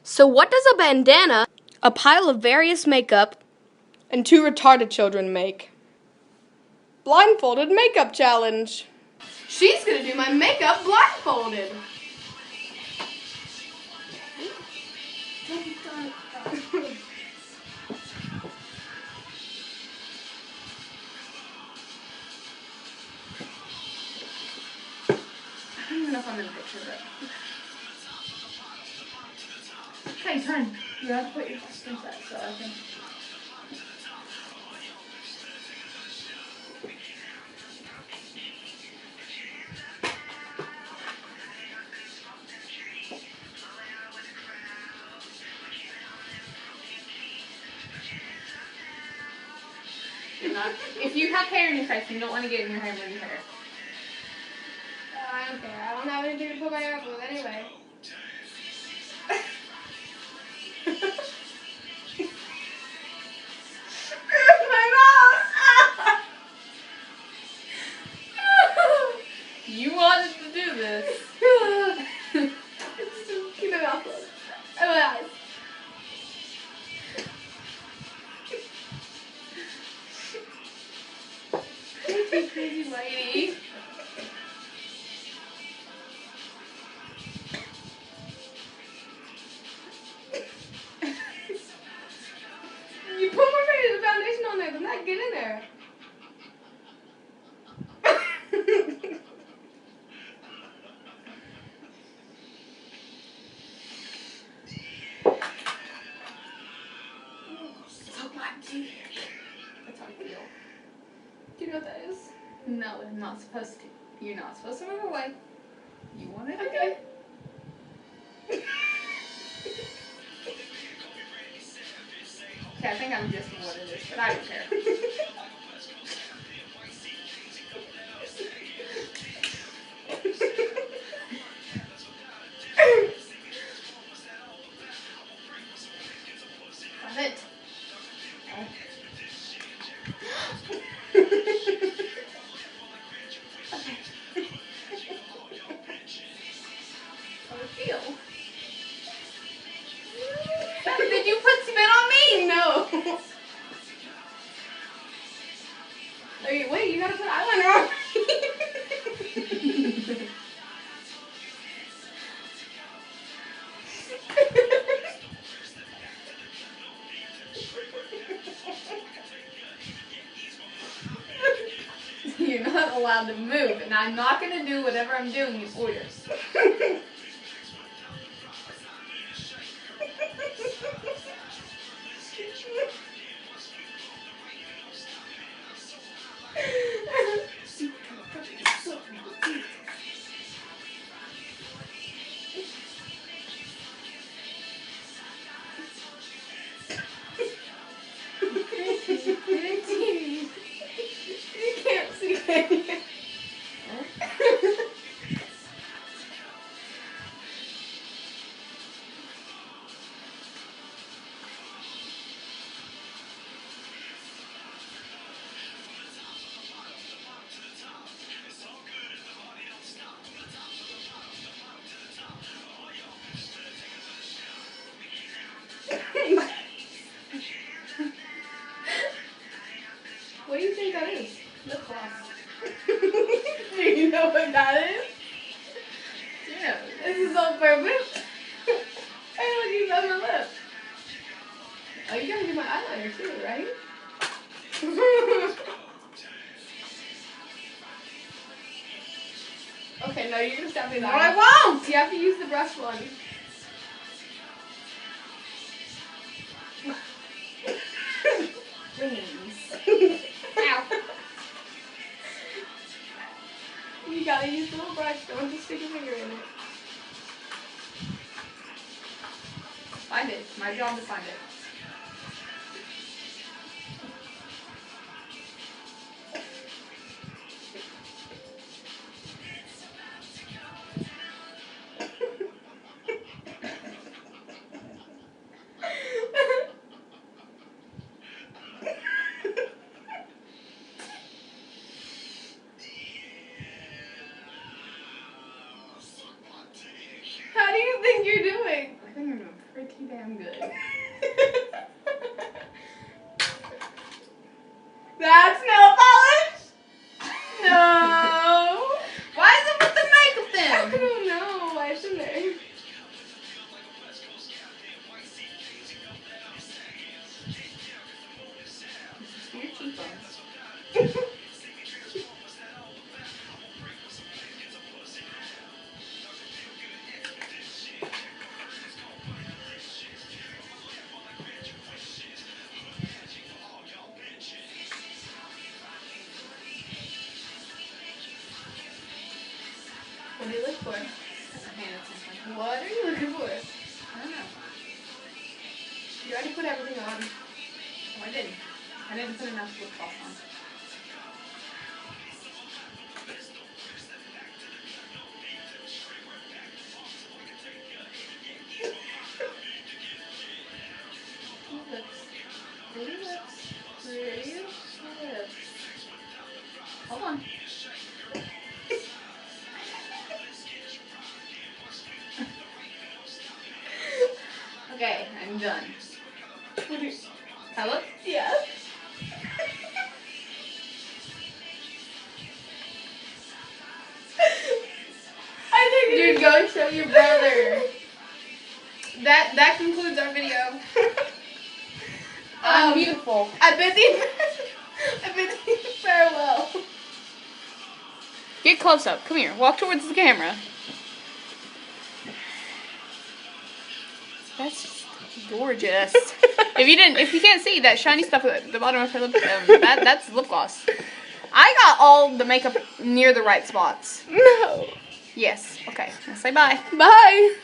So what does a bandana, a pile of various makeup, and two retarded children make? Blindfolded makeup challenge. She's gonna do my makeup blindfolded. I don't even know if I'm in the picture, but... Okay, turn. You have to put your distance back so I can... If you have hair in your face and you don't want to get in your hair, move your hair. I don't care. I don't have anything to put my hair up with anyway. My mouth! You wanted to do this. Keep my mouth closed. And my eyes. You crazy lady. You put more foundation on there, but not get in there. So blacky. That's how I feel. Do you know what that is? No, I'm not supposed to. You're not supposed to move away. You want it? Okay. Okay, I think I'm just what it is, but I don't care. Got it. How it feel? Did you put spit on me? No. Wait, you gotta put eyeliner on. You're not allowed to move, and I'm not gonna do whatever I'm doing in orders. You can't see it. What do you think that is? Lip gloss. Do you know what that is? Yeah. This is on purpose. I look, you on my lip. Oh, you gotta do my eyeliner too, right? Okay, no, you're gonna stop me. No, I won't! You have to use the brush one. Rings. Ow. You gotta use the little brush. Don't just stick your finger in it. Find it. It's my job to find it. How do you think you're doing? I think I'm doing pretty Okay, I'm good. That's nail polish? No. Why is it with the makeup then? I don't know. Why isn't there? Your cheekbones. What do you look for? I'm paying attention. What are you looking for? I don't know. You already put everything on. Oh, I didn't. I didn't put enough lip gloss on. Pretty lips. Pretty lips. Hold on. Okay, I'm done. That look? Yeah. I think you'd go and show your brother. That concludes our video. I'm beautiful. I bid thee farewell. Get close up. Come here. Walk towards the camera. That's just gorgeous. if you can't see that shiny stuff at the bottom of her lip, that's lip gloss. I got all the makeup near the right spots. No. Yes. Okay. I'll say bye. Bye.